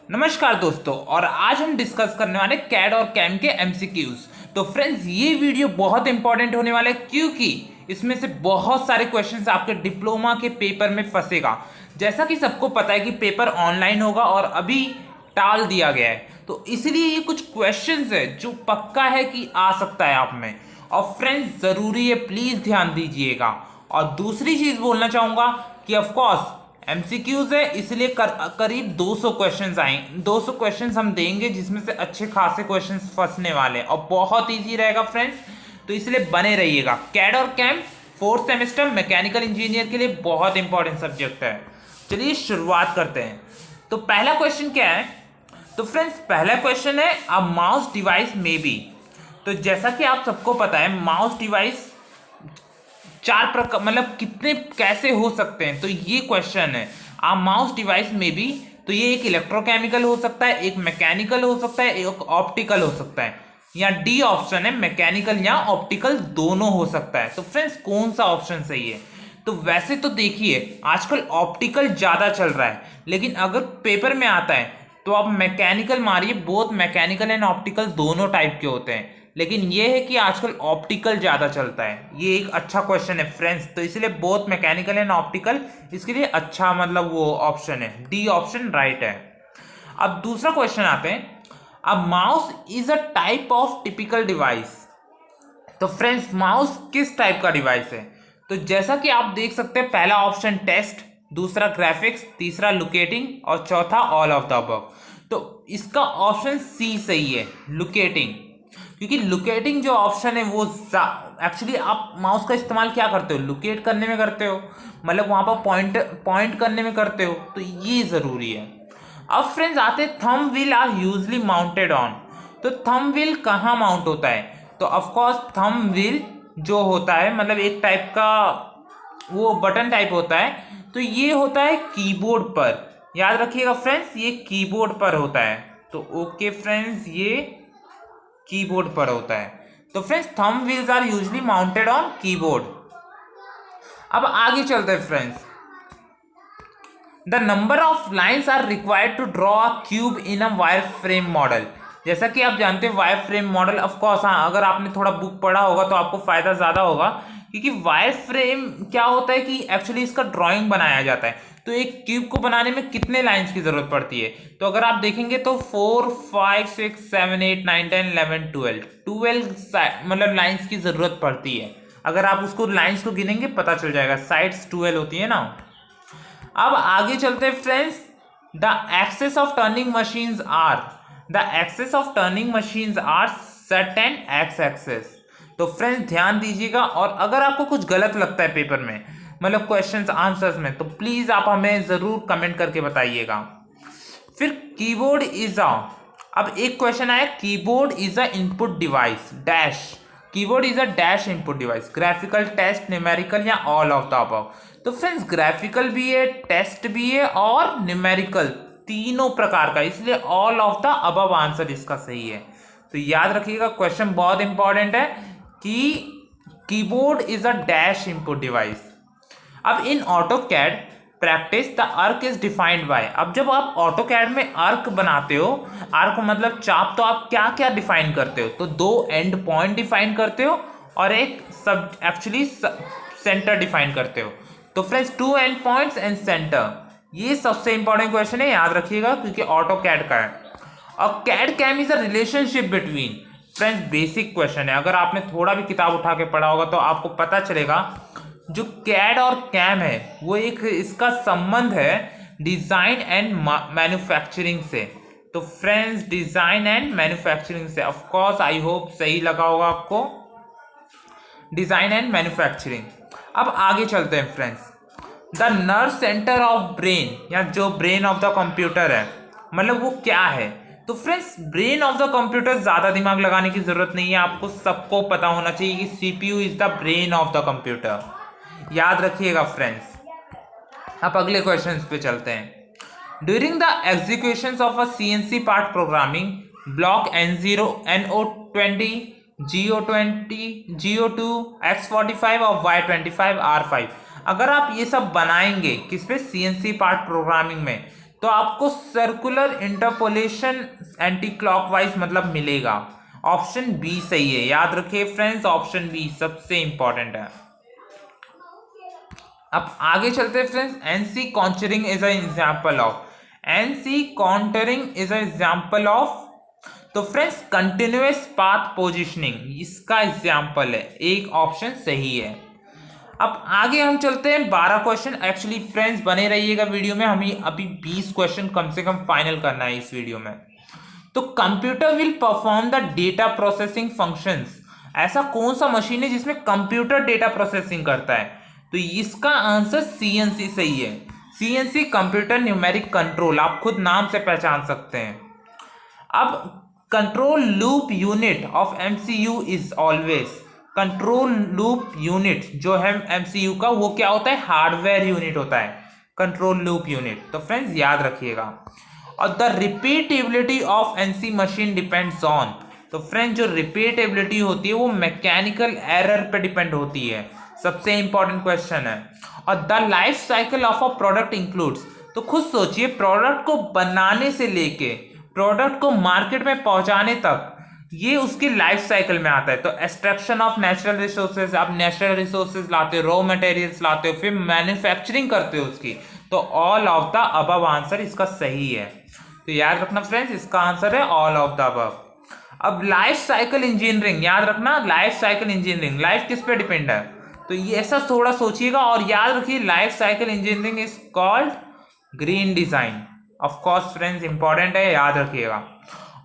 नमस्कार दोस्तों, और आज हम डिस्कस करने वाले कैड और कैम के एमसीक्यूज। तो फ्रेंड्स, ये वीडियो बहुत इंपॉर्टेंट होने वाला है क्योंकि इसमें से बहुत सारे क्वेश्चंस आपके डिप्लोमा के पेपर में फंसेगा। जैसा कि सबको पता है कि पेपर ऑनलाइन होगा और अभी टाल दिया गया है, तो इसलिए ये कुछ क्वेश्चंस है जो पक्का है कि आ सकता है आप में। और फ्रेंड्स, ज़रूरी है, प्लीज़ ध्यान दीजिएगा। और दूसरी चीज़ बोलना चाहूँगा कि ऑफकोर्स एमसीक्यूज है, इसलिए करीब 200 क्वेश्चंस आए, 200 क्वेश्चंस हम देंगे जिसमें से अच्छे खासे क्वेश्चंस फंसने वाले हैं और बहुत इजी रहेगा फ्रेंड्स। तो इसलिए बने रहिएगा। कैड और CAM fourth semester mechanical engineer के लिए बहुत इंपॉर्टेंट सब्जेक्ट है। चलिए शुरुआत करते हैं। तो पहला क्वेश्चन क्या है? तो फ्रेंड्स, पहला क्वेश्चन है अ माउस डिवाइस में बी। तो जैसा कि आप सबको पता है, माउस डिवाइस चार प्रकार, मतलब कितने कैसे हो सकते हैं, तो ये क्वेश्चन है। आ माउस डिवाइस में भी, तो ये एक इलेक्ट्रोकेमिकल हो सकता है, एक मैकेनिकल हो सकता है, एक ऑप्टिकल हो सकता है, या डी ऑप्शन है, मैकेनिकल या ऑप्टिकल दोनों हो सकता है। तो फ्रेंड्स, कौन सा ऑप्शन सही है? तो वैसे तो देखिए, आजकल ऑप्टिकल ज़्यादा चल रहा है, लेकिन अगर पेपर में आता है तो आप मैकेनिकल मारिए। बोथ मैकेनिकल एंड ऑप्टिकल दोनों टाइप के होते हैं, लेकिन ये है कि आजकल ऑप्टिकल ज़्यादा चलता है। ये एक अच्छा क्वेश्चन है फ्रेंड्स, तो इसलिए बोथ मैकेनिकल एंड ऑप्टिकल इसके लिए अच्छा, मतलब वो ऑप्शन है, डी ऑप्शन राइट है। अब दूसरा क्वेश्चन आते हैं, अब mouse is a type of typical device. तो फ्रेंड्स, माउस किस टाइप का डिवाइस है? तो जैसा कि आप देख सकते हैं, पहला ऑप्शन टेस्ट, दूसरा ग्राफिक्स, तीसरा लोकेटिंग और चौथा ऑल ऑफ द अबव। तो इसका ऑप्शन सी सही है, लोकेटिंग। क्योंकि लोकेटिंग जो ऑप्शन है वो एक्चुअली आप माउस का इस्तेमाल क्या करते हो? लोकेट करने में करते हो, मतलब वहां पर पॉइंट करने में करते हो, तो ये ज़रूरी है। अब फ्रेंड्स आते हैं, thumb wheel are usually mounted on. तो थंब व्हील कहाँ माउंट होता है? तो ऑफकोर्स थंब व्हील जो होता है, मतलब एक टाइप का वो बटन टाइप होता है, तो ये होता है कीबोर्ड पर। याद रखिएगा फ्रेंड्स, ये कीबोर्ड पर होता है। तो ओके फ्रेंड्स, ये कीबोर्ड पर होता है। तो friends, thumb wheels are usually mounted on keyboard. अब आगे चलते हैं friends. The number of lines are required to draw a cube in a wire frame model. जैसा कि आप जानते हैं, वायर फ्रेम मॉडल, ऑफकोर्स हाँ, अगर आपने थोड़ा बुक पढ़ा होगा तो आपको फायदा ज़्यादा होगा, क्योंकि वायर फ्रेम क्या होता है कि एक्चुअली इसका ड्राइंग बनाया जाता है। तो एक क्यूब को बनाने में कितने लाइंस की जरूरत पड़ती है? तो अगर आप देखेंगे तो 4 5 6 7 8 9 10 11 12 मतलब लाइंस की जरूरत पड़ती है। अगर आप उसको लाइंस को गिनेंगे पता चल जाएगा, साइड्स 12 होती है ना। अब आगे चलते हैं friends. The axes of turning machines are, the axes of turning machines are set and X axes. तो फ्रेंड्स ध्यान दीजिएगा, और अगर आपको कुछ गलत लगता है पेपर में, मतलब क्वेश्चंस आंसर्स में, तो प्लीज आप हमें जरूर कमेंट करके बताइएगा। फिर कीबोर्ड इज अ, अब एक क्वेश्चन आया, keyboard is a input device dash, keyboard is a dash input device, graphical, test, numerical या ऑल ऑफ द अबव। तो फ्रेंड्स, ग्राफिकल भी है, टेस्ट भी है और न्यूमेरिकल, तीनों प्रकार का, इसलिए all of the above answer इसका सही है। तो याद रखिएगा, क्वेश्चन बहुत इंपॉर्टेंट है कि keyboard is a dash input device. अब in AutoCAD practice the arc is defined by. अब जब आप ऑटोकैड में आर्क बनाते हो, आर्क मतलब चाप, तो आप क्या क्या डिफाइन करते हो? तो 2 एंड पॉइंट डिफाइन करते हो और एक सब एक्चुअली सेंटर डिफाइन करते हो। तो friends, 2 and points and centre, ये सबसे इंपॉर्टेंट क्वेश्चन है, याद रखिएगा, क्योंकि ऑटोकैड का है। और CAD CAM is a relationship between. Friends, basic question है, अगर आपने थोड़ा भी किताब उठा के पढ़ा होगा तो आपको पता चलेगा, जो कैड और कैम है वो एक, इसका संबंध है डिजाइन एंड मैन्युफैक्चरिंग से। तो फ्रेंड्स, डिजाइन एंड मैन्युफैक्चरिंग से, ऑफ कोर्स आई होप सही लगा होगा आपको, डिजाइन एंड मैन्युफैक्चरिंग। अब आगे चलते हैं friends. The nerve centre of brain, या जो ब्रेन ऑफ द कंप्यूटर है, मतलब वो क्या है? तो friends, brain of the computer, ज्यादा दिमाग लगाने की जरूरत नहीं है, आपको सबको पता होना चाहिए कि CPU is the brain of the computer. याद रखिएगा फ्रेंड्स। अब अगले क्वेश्चन पे चलते हैं। During the execution of a CNC part programming block N0 NO20 GO20 GO2 X45 और Y25 R5, अगर आप ये सब बनाएंगे किस पे? सीएनसी पार्ट प्रोग्रामिंग में, तो आपको सर्कुलर इंटरपोलेशन एंटी क्लॉकवाइज मतलब मिलेगा। ऑप्शन बी सही है, याद रखिए फ्रेंड्स, ऑप्शन बी सबसे इंपॉर्टेंट है। अब आगे चलते हैं friends. NC contouring is a example of, NC contouring is a example of, तो फ्रेंड्स कंटिन्यूअस पाथ पोजीशनिंग इसका एग्जांपल है, एक ऑप्शन सही है। अब आगे हम चलते हैं 12 क्वेश्चन। एक्चुअली फ्रेंड्स बने रहिएगा वीडियो में, हमें अभी 20 क्वेश्चन कम से कम फाइनल करना है इस वीडियो में। तो computer will perform the data processing functions, ऐसा कौन सा मशीन है जिसमें कंप्यूटर डेटा प्रोसेसिंग करता है? तो इसका आंसर सीएनसी सही है। सीएनसी कंप्यूटर न्यूमेरिक कंट्रोल, आप खुद नाम से पहचान सकते हैं। अब control loop unit of MCU is always, control loop unit जो है एमसीयू का वो क्या होता है? हार्डवेयर यूनिट होता है कंट्रोल लूप यूनिट। तो फ्रेंड्स याद रखिएगा। और the repeatability of NC machine depends on, तो फ्रेंड्स जो रिपीटेबिलिटी होती है वो मैकेनिकल एरर पे डिपेंड होती है, सबसे इंपॉर्टेंट क्वेश्चन है। और the life cycle of a product includes, तो खुद सोचिए प्रोडक्ट को बनाने से लेके प्रोडक्ट को मार्केट में पहुंचाने तक ये उसकी लाइफ साइकिल में आता है। तो एक्सट्रैक्शन ऑफ नेचुरल रिसोर्सेज, आप नेचुरल रिसोर्सेज लाते हो, रॉ मटेरियल्स लाते हो, फिर मैन्युफैक्चरिंग करते हो उसकी, तो all of the above answer इसका सही है। तो याद रखना फ्रेंड्स, इसका आंसर है ऑल ऑफ द अबव। अब लाइफ साइकिल इंजीनियरिंग, याद रखना लाइफ साइकिल इंजीनियरिंग, लाइफ किस पे डिपेंड है? तो ये ऐसा थोड़ा सोचिएगा और याद रखिए life cycle engineering is called green design. Of course friends important है, याद रखिएगा।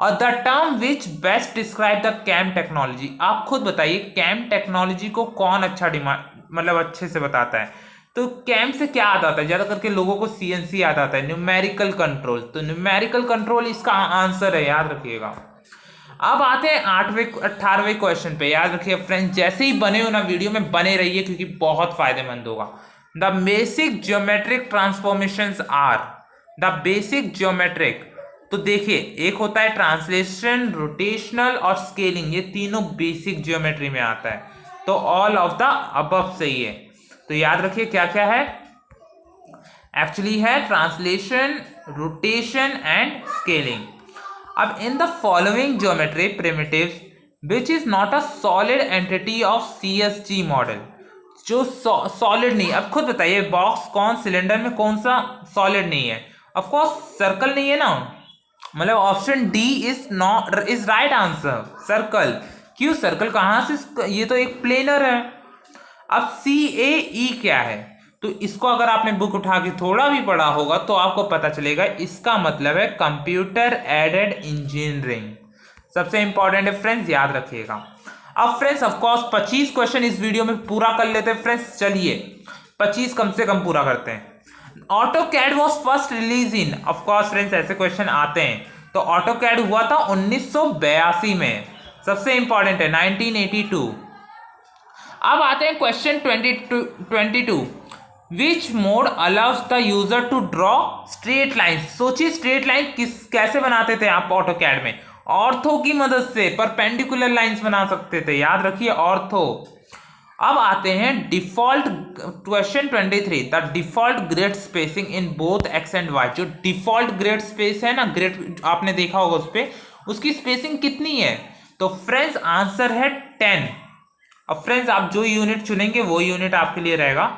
और the term which best describe the CAM technology, आप खुद बताइए कैम टेक्नोलॉजी को कौन अच्छा मतलब अच्छे से बताता है? तो कैम से क्या याद आता है? ज्यादा करके लोगों को सीएनसी याद आता है, न्यूमेरिकल कंट्रोल। तो न्यूमेरिकल कंट्रोल इसका आंसर है, याद रखिएगा। अब आते हैं 18वें क्वेश्चन पे। याद रखिए फ्रेंड्स, जैसे ही बने हो ना वीडियो में बने रहिए क्योंकि बहुत फायदेमंद होगा। The basic geometric transformations are, the basic geometric, तो देखिए एक होता है ट्रांसलेशन, रोटेशनल और स्केलिंग, ये तीनों बेसिक ज्योमेट्री में आता है। तो ऑल ऑफ द अबव सही है। तो याद रखिए क्या क्या है, एक्चुअली है ट्रांसलेशन, रोटेशन एंड स्केलिंग। अब in the following geometry primitives which is not a solid entity of CSG model, जो सॉलिड नहीं, अब खुद बताइए बॉक्स कौन, सिलेंडर में कौन सा सॉलिड नहीं है? ऑफ कोर्स सर्कल नहीं है ना, मतलब option D is not is right answer, circle. क्यों सर्कल, कहां से, ये तो एक प्लेनर है। अब CAE क्या है? तो इसको अगर आपने बुक उठा के थोड़ा भी पढ़ा होगा तो आपको पता चलेगा, इसका मतलब है कंप्यूटर एडेड इंजीनियरिंग, सबसे इंपॉर्टेंट है फ्रेंड्स, याद रखिएगा। अब फ्रेंड्स ऑफ कोर्स 25 क्वेश्चन इस वीडियो में पूरा कर लेते हैं फ्रेंड्स, चलिए 25 कम से कम पूरा करते हैं। AutoCAD was first release in, of course friends ऐसे क्वेश्चन आते हैं। तो ऑटोकैड हुआ था 1982 में, सबसे इंपॉर्टेंट है 1982। अब आते हैं question 22। Which mode allows the user to draw straight line, सोचिए स्ट्रेट लाइन कैसे बनाते थे आप ऑटोकैड में? ऑर्थो की मदद से परपेंडिकुलर लाइंस बना सकते थे, याद रखिए ऑर्थो। अब आते हैं default question 23, the default grid spacing in both X and Y, जो डिफॉल्ट ग्रिड स्पेस है ना, ग्रिड आपने देखा होगा उस पर, उसकी स्पेसिंग कितनी है? तो फ्रेंड्स आंसर है 10। अब फ्रेंड्स आप जो यूनिट चुनेंगे वो यूनिट आपके लिए रहेगा,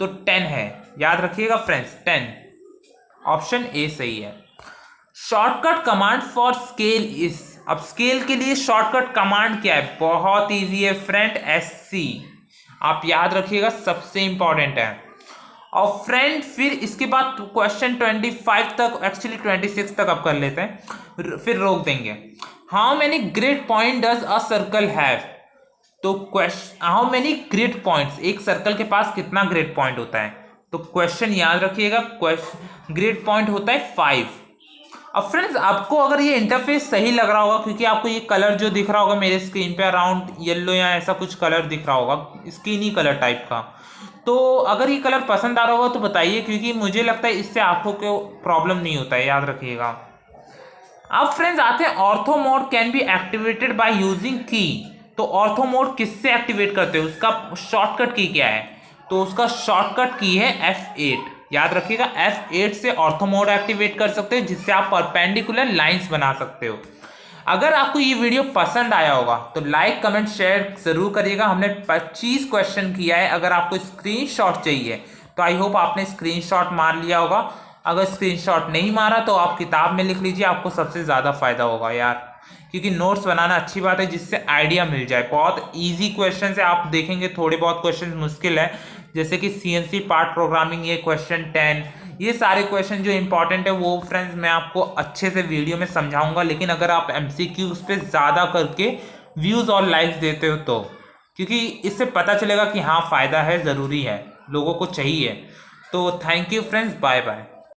तो 10 है, याद रखिएगा फ्रेंड्स 10, ऑप्शन ए सही है। Shortcut command for scale is, अब स्केल के लिए शॉर्टकट कमांड क्या है? बहुत इजी है फ्रेंड, SC, आप याद रखिएगा, सबसे इंपॉर्टेंट है। और फ्रेंड फिर इसके बाद क्वेश्चन 25 तक, एक्चुअली 26 तक आप कर लेते हैं, फिर रोक देंगे। How many grid point does a circle have, तो question how many grid points, एक सर्कल के पास कितना ग्रिड पॉइंट होता है? तो क्वेश्चन याद रखिएगा, क्वेश्चन ग्रिड पॉइंट होता है 5। अब फ्रेंड्स आपको अगर ये इंटरफेस सही लग रहा होगा, क्योंकि आपको ये कलर जो दिख रहा होगा मेरे स्क्रीन पे अराउंड येलो या ऐसा कुछ कलर दिख रहा होगा, स्किनी कलर टाइप का, तो अगर ये कलर पसंद आ रहा होगा तो बताइए, क्योंकि मुझे लगता है इससे आंखों को प्रॉब्लम नहीं होता है, याद रखिएगा। अब फ्रेंड्स आते हैं ortho mode can be activated by using की, तो ऑर्थो मोड किससे एक्टिवेट करते हैं, उसका शॉर्टकट की क्या है? तो उसका शॉर्टकट की है F8, याद रखिएगा F8 से ऑर्थो मोड एक्टिवेट कर सकते हो, जिससे आप परपेंडिकुलर लाइंस बना सकते हो। अगर आपको ये वीडियो पसंद आया होगा तो लाइक कमेंट शेयर जरूर करिएगा। हमने 25 क्वेश्चन किया है। अगर आपको स्क्रीनशॉट चाहिए तो आई होप आपने स्क्रीनशॉट मार लिया होगा। अगर स्क्रीनशॉट नहीं मारा तो आप किताब में लिख लीजिए, आपको सबसे ज़्यादा फायदा होगा यार, क्योंकि नोट्स बनाना अच्छी बात है जिससे आइडिया मिल जाए। बहुत इजी क्वेश्चन है, आप देखेंगे थोड़े बहुत क्वेश्चन मुश्किल है, जैसे कि CNC पार्ट प्रोग्रामिंग, ये क्वेश्चन 10, ये सारे क्वेश्चन जो इंपॉर्टेंट है वो फ्रेंड्स मैं आपको अच्छे से वीडियो में समझाऊंगा। लेकिन अगर आप MCQ पे ज़्यादा करके व्यूज़ और लाइक्स देते हो तो, क्योंकि इससे पता चलेगा कि हाँ फ़ायदा है, ज़रूरी है, लोगों को चाहिए। तो thank you friends, bye bye.